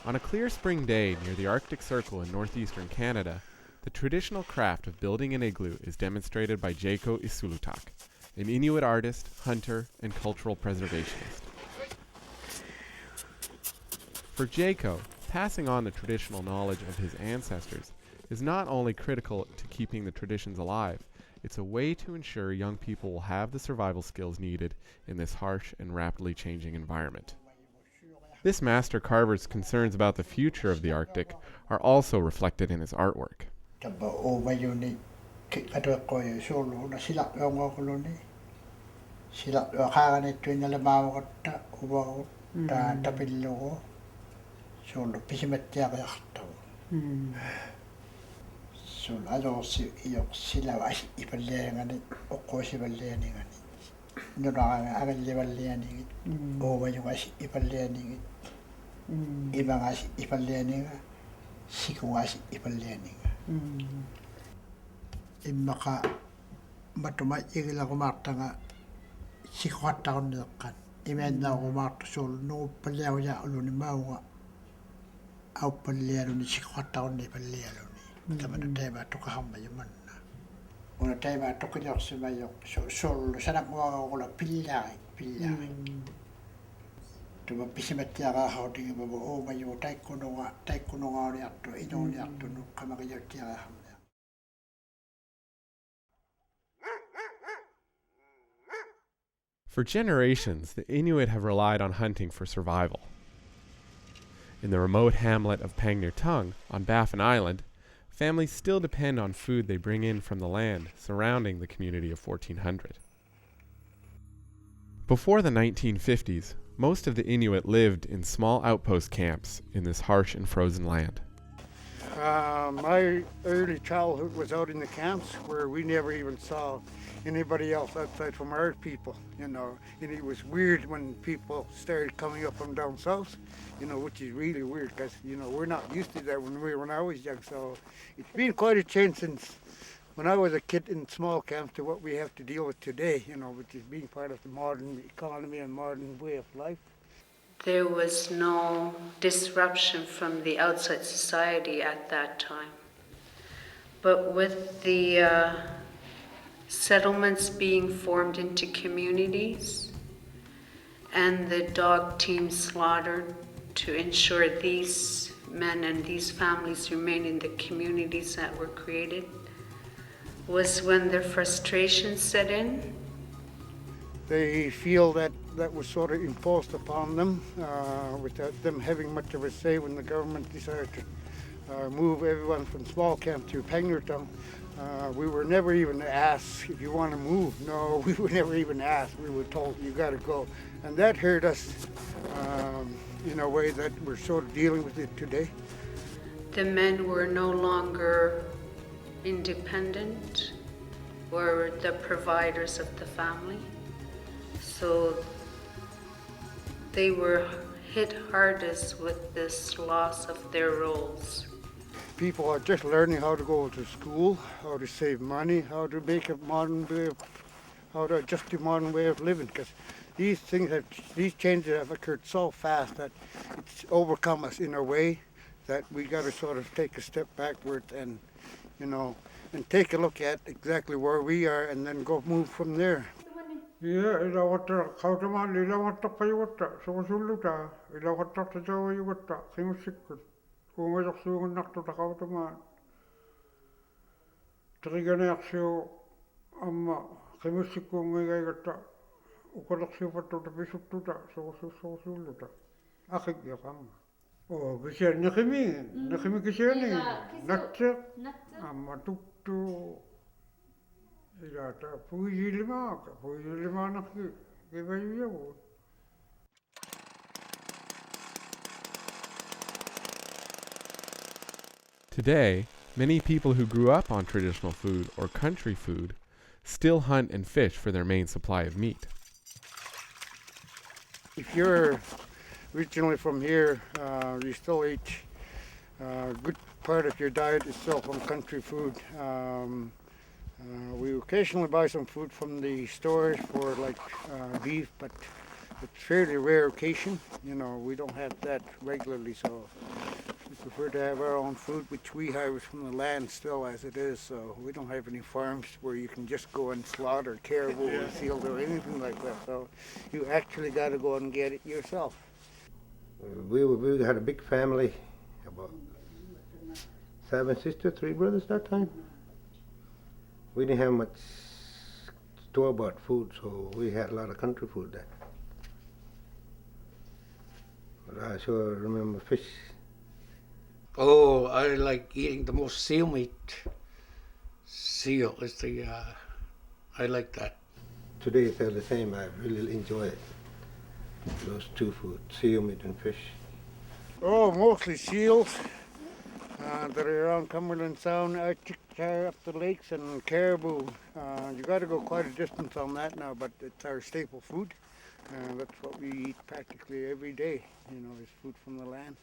On a clear spring day near the Arctic Circle in northeastern Canada, the traditional craft of building an igloo is demonstrated by Jaakko Isulutak, an Inuit artist, hunter, and cultural preservationist. For Jaakko, passing on the traditional knowledge of his ancestors is not only critical to keeping the traditions alive, it's a way to ensure young people will have the survival skills needed in this harsh and rapidly changing environment. This master carver's concerns about the future of the Arctic are also reflected in his artwork. Imaka matuma igila kumartanga sikwata onnekan imenda kumart sol no paleo ya uluni mawa au paleo ni sikwata onne paleo ni tamana tema toka hamba yamanna una tema toka yoksima yok sol sanak wa ola pilla tuba pisimetia ha odi babo o mayo taikuno ni atto inoni atto no kamaka yotia. For generations, the Inuit have relied on hunting for survival. In the remote hamlet of Pangnirtung on Baffin Island, families still depend on food they bring in from the land surrounding the community of 1400. Before the 1950s, most of the Inuit lived in small outpost camps in this harsh and frozen land. My early childhood was out in the camps where we never even saw anybody else outside from our people, and it was weird when people started coming up from down south, which is really weird because, we're not used to that when I was young, so it's been quite a change since when I was a kid in small camps to what we have to deal with today, which is being part of the modern economy and modern way of life. There was no disruption from the outside society at that time. But with the settlements being formed into communities and the dog teams slaughtered to ensure these men and these families remain in the communities that were created, was when their frustration set in. They feel that was sort of imposed upon them without them having much of a say when the government decided to move everyone from small camp to Pangnirtung. We were never even asked if you want to move. No, we were never even asked. We were told you got to go. And that hurt us in a way that we're sort of dealing with it today. The men were no longer independent, were the providers of the family. So they were hit hardest with this loss of their roles. People are just learning how to go to school, how to save money, how to make a how to adjust to modern way of living, because these changes have occurred so fast that it's overcome us in a way that we got to sort of take a step backward and, and take a look at exactly where we are and then move from there. Yeah, ilawata kautaman ilawata payuta so suluta ilawata tajawa yuta kimusikut kungayak suungan nakto kautaman triganaksyo amma kimusikku ngayata ukalaksyo pato tapisuktuta so suluta akik yakam oh bisa nakimi kiseni natte amma tuktu Today, many people who grew up on traditional food or country food still hunt and fish for their main supply of meat. If you're originally from here, you still eat a good part of your diet is still from country food. We occasionally buy some food from the stores for like beef, but it's fairly rare occasion. You know, we don't have that regularly, so we prefer to have our own food, which we harvest from the land still as it is. So we don't have any farms where you can just go and slaughter caribou or seals or anything like that. So you actually got to go and get it yourself. We had a big family, about 7 sisters, 3 brothers that time. We didn't have much store-bought food, so we had a lot of country food then. But I sure remember fish. Oh, I like eating the most seal meat. Seal is the, I like that. Today it's all the same. I really enjoy it. Those two foods, seal meat and fish. Oh, mostly seals that are around Cumberland Sound, Arctic up the lakes, and caribou. You got to go quite a distance on that now, but it's our staple food. That's what we eat practically every day. You know, is food from the land.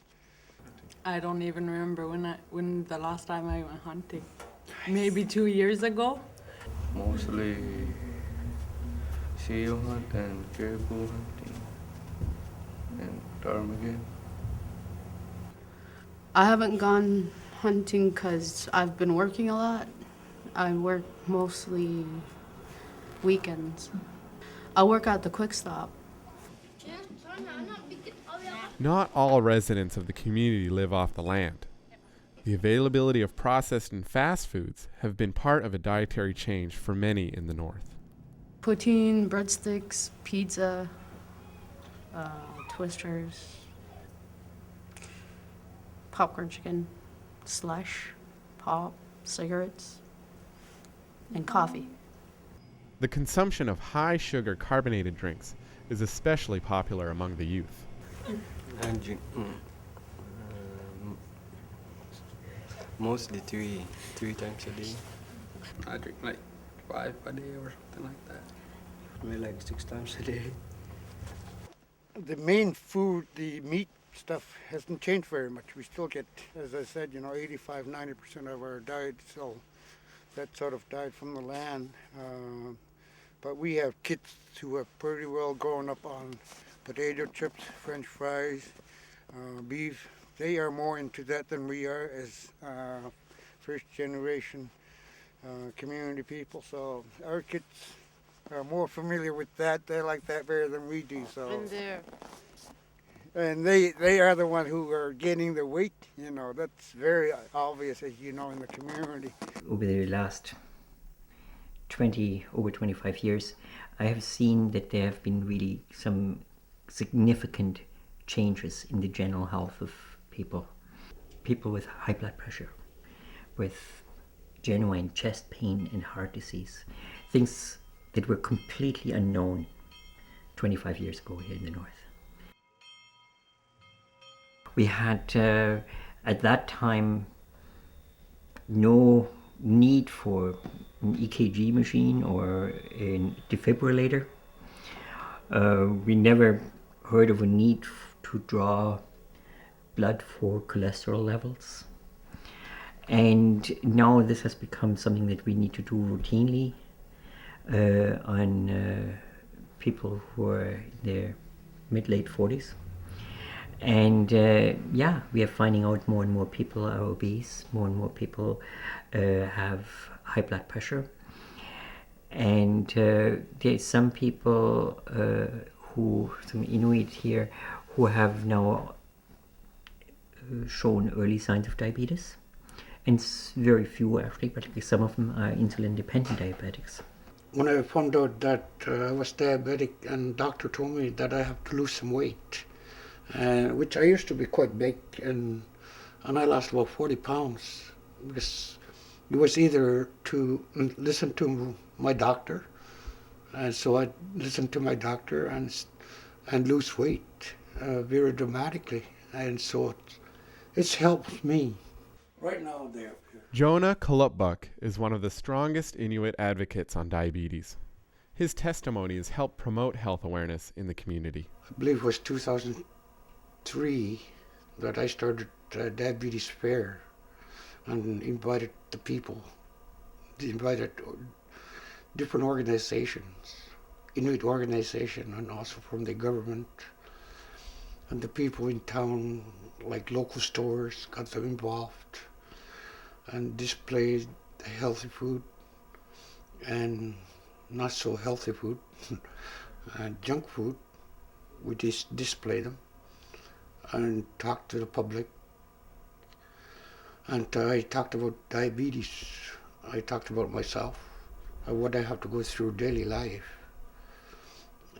I don't even remember when the last time I went hunting. Maybe 2 years ago. Mostly seal hunt and caribou hunting and ptarmigan. I haven't gone hunting because I've been working a lot. I work mostly weekends. I work at the Quick Stop. Not all residents of the community live off the land. The availability of processed and fast foods have been part of a dietary change for many in the north. Poutine, breadsticks, pizza, twisters, popcorn chicken, slush, pop, cigarettes, and coffee. The consumption of high-sugar carbonated drinks is especially popular among the youth. I drink mostly three times a day. I drink like 5 a day or something like that. Maybe like 6 times a day. The main food, the meat stuff, hasn't changed very much. We still get, as I said, 85-90% of our diet still that sort of diet from the land. But we have kids who have pretty well grown up on potato chips, French fries, beef. They are more into that than we are as first generation community people. So our kids are more familiar with that. They like that better than we do. So. And they are the ones who are gaining the weight. That's very obvious, as you know, in the community. Over the last over 25 years, I have seen that there have been really some significant changes in the general health of people. People with high blood pressure, with genuine chest pain and heart disease, things that were completely unknown 25 years ago here in the north. We had, at that time, no need for an EKG machine or a defibrillator. We never heard of a need to draw blood for cholesterol levels. And now this has become something that we need to do routinely on people who are in their mid-late 40s. And we are finding out more and more people are obese, more and more people have high blood pressure. And there's some people some Inuit here, who have now shown early signs of diabetes. And very few actually, but some of them are insulin-dependent diabetics. When I found out that I was diabetic, and doctor told me that I have to lose some weight, which I used to be quite big, and I lost about 40 pounds, because it was either to listen to my doctor, and so I listened to my doctor and lose weight very dramatically, and so it's helped me. Right now they're here. Jonah Kalupbuk is one of the strongest Inuit advocates on diabetes. His testimony has helped promote health awareness in the community. I believe it was 2003 that I started a diabetes fair and invited invited different organizations Inuit organization and also from the government. And the people in town, like local stores, got them involved and displayed healthy food and not so healthy food and junk food. We just display them and talk to the public. And I talked about diabetes. I talked about myself, what I have to go through daily life.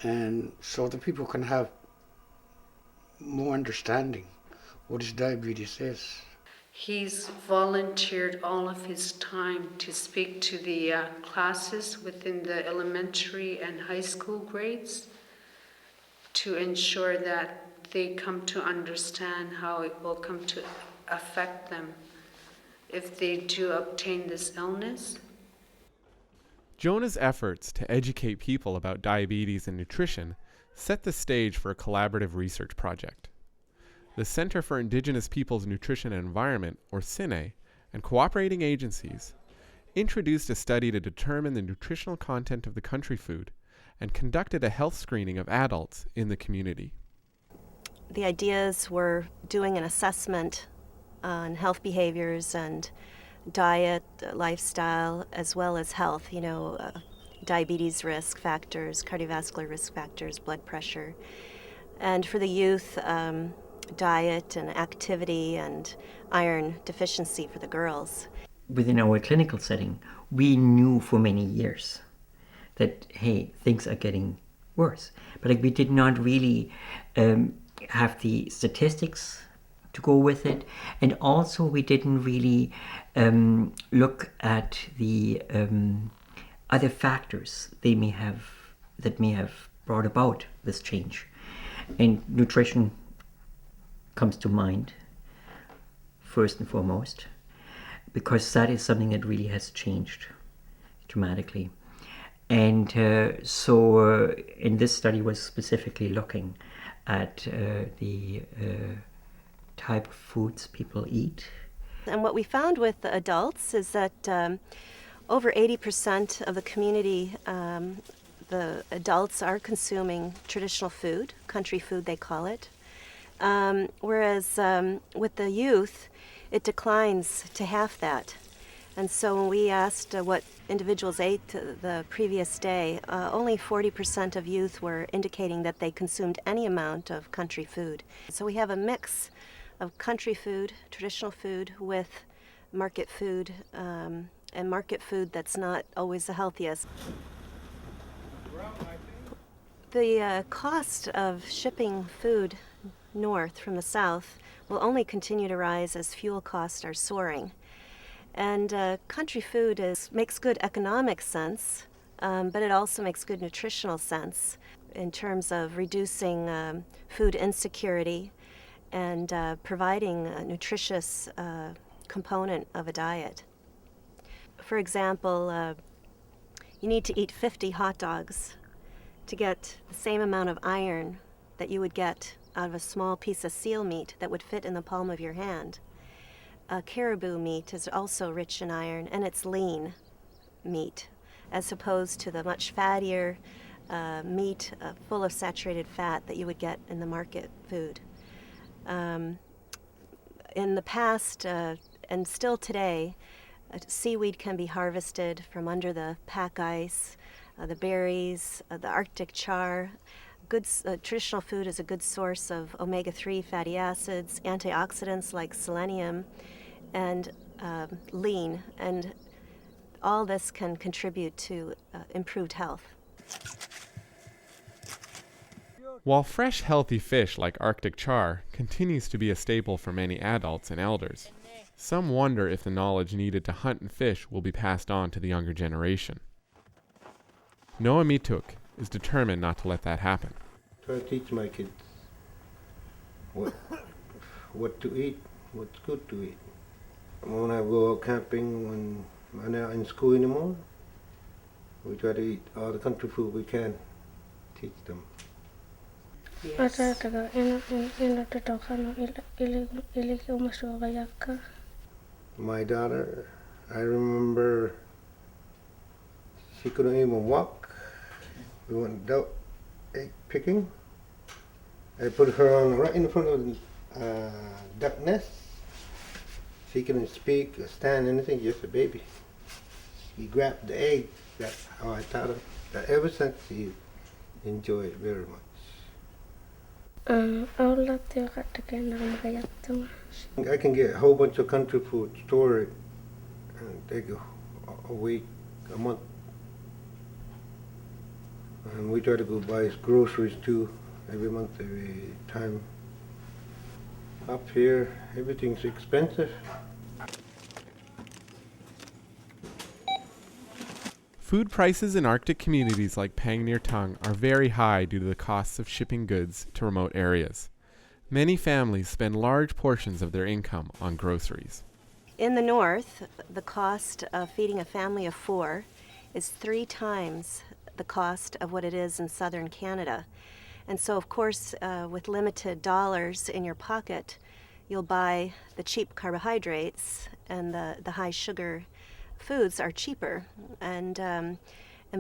And so the people can have more understanding what is diabetes is. He's volunteered all of his time to speak to the classes within the elementary and high school grades to ensure that they come to understand how it will come to affect them if they do obtain this illness. Jonah's efforts to educate people about diabetes and nutrition set the stage for a collaborative research project. The Center for Indigenous Peoples Nutrition and Environment, or CINE, and cooperating agencies introduced a study to determine the nutritional content of the country food and conducted a health screening of adults in the community. The ideas were doing an assessment on health behaviors and diet, lifestyle, as well as health, diabetes risk factors, cardiovascular risk factors, blood pressure. And for the youth, diet and activity and iron deficiency for the girls. Within our clinical setting, we knew for many years that, hey, things are getting worse. But we did not really have the statistics to go with it. And also we didn't really look at the other factors that may have brought about this change. And nutrition comes to mind first and foremost, because that is something that really has changed dramatically. And so in this study was specifically looking at the type of foods people eat. And what we found with the adults is that over 80% of the community, the adults are consuming traditional food, country food they call it. Whereas with the youth, it declines to half that. And so when we asked what individuals ate the previous day, only 40% of youth were indicating that they consumed any amount of country food. So we have a mix of country food, traditional food, with market food, and market food that's not always the healthiest. The cost of shipping food north from the south will only continue to rise as fuel costs are soaring. And country food makes good economic sense, but it also makes good nutritional sense in terms of reducing food insecurity and providing a nutritious component of a diet. For example, you need to eat 50 hot dogs to get the same amount of iron that you would get out of a small piece of seal meat that would fit in the palm of your hand. Caribou meat is also rich in iron, and it's lean meat, as opposed to the much fattier meat full of saturated fat that you would get in the market food. In the past, and still today, seaweed can be harvested from under the pack ice, the berries, the Arctic char. Traditional food is a good source of omega-3 fatty acids, antioxidants like selenium, and lean, and all this can contribute to improved health. While fresh, healthy fish like Arctic char continues to be a staple for many adults and elders, some wonder if the knowledge needed to hunt and fish will be passed on to the younger generation. Noah Mituk is determined not to let that happen. Try to teach my kids what to eat, what's good to eat. When I go out camping, when I'm not in school anymore, we try to eat all the country food we can, teach them. Yes. My daughter, I remember she couldn't even walk We went out egg picking. I put her on right in front of the duck nest. She couldn't speak or stand anything, just a baby. He grabbed the egg. That's how I taught her. That ever since he enjoyed it very much. I can get a whole bunch of country food, store it, and take a week, a month. And we try to go buy groceries too, every month, every time. Up here, everything's expensive. Food prices in Arctic communities like Pang near Tongue are very high due to the costs of shipping goods to remote areas. Many families spend large portions of their income on groceries. In the north, the cost of feeding a family of 4 is 3 times the cost of what it is in southern Canada. And so, of course, with limited dollars in your pocket, you'll buy the cheap carbohydrates, and the high sugar foods are cheaper, and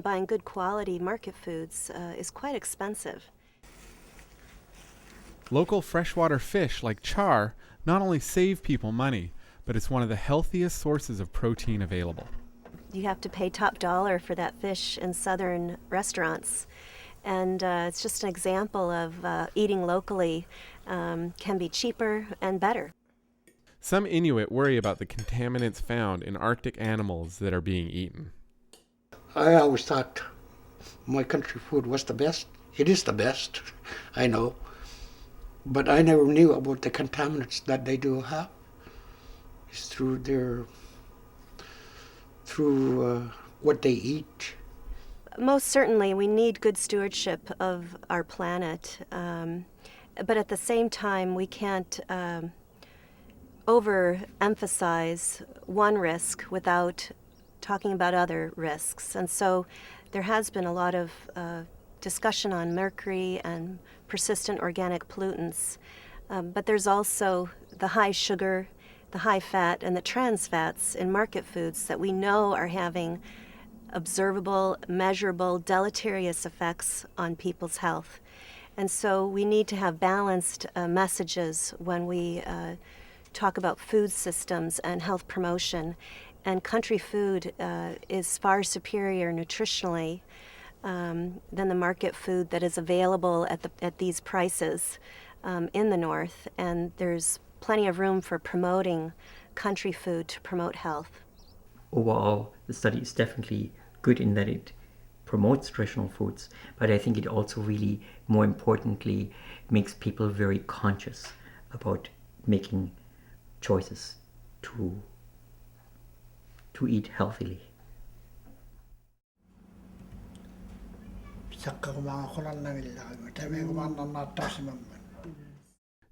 buying good quality market foods is quite expensive. Local freshwater fish like char not only save people money, but it's one of the healthiest sources of protein available. You have to pay top dollar for that fish in southern restaurants, and it's just an example of eating locally can be cheaper and better. Some Inuit worry about the contaminants found in Arctic animals that are being eaten. I always thought my country food was the best. It is the best, I know. But I never knew about the contaminants that they do have. It's through what they eat. Most certainly, we need good stewardship of our planet. But at the same time, we can't overemphasize one risk without talking about other risks. And so there has been a lot of discussion on mercury and persistent organic pollutants. But there's also the high sugar, the high fat, and the trans fats in market foods that we know are having observable, measurable, deleterious effects on people's health. And so we need to have balanced messages when we talk about food systems and health promotion. And country food is far superior nutritionally than the market food that is available at these prices in the north. And there's plenty of room for promoting country food to promote health. Overall, the study is definitely good in that it promotes traditional foods, but I think it also really, more importantly, makes people very conscious about making choices to eat healthily.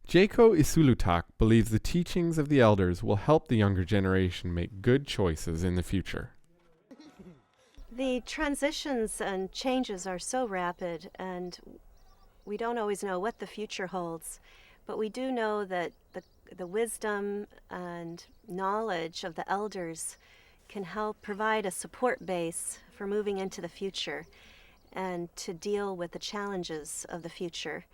Jaco Isulutak believes the teachings of the elders will help the younger generation make good choices in the future. The transitions and changes are so rapid, and we don't always know what the future holds, but we do know that the wisdom and knowledge of the elders can help provide a support base for moving into the future and to deal with the challenges of the future.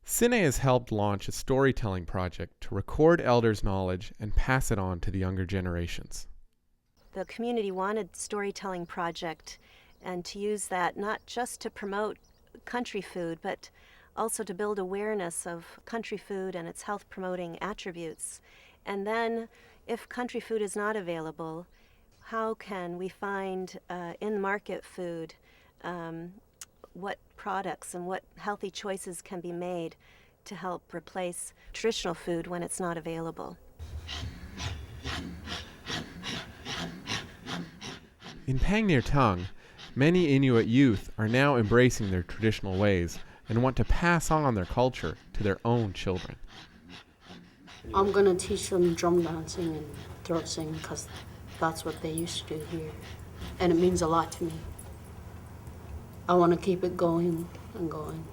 CINE has helped launch a storytelling project to record elders' knowledge and pass it on to the younger generations. The community wanted storytelling project, and to use that not just to promote country food, but also to build awareness of country food and its health promoting attributes. And then if country food is not available, how can we find in-market food, what products and what healthy choices can be made to help replace traditional food when it's not available. In Pang near Tongue, many Inuit youth are now embracing their traditional ways and want to pass on their culture to their own children. I'm going to teach them drum dancing and throat singing because that's what they used to do here. And it means a lot to me. I want to keep it going and going.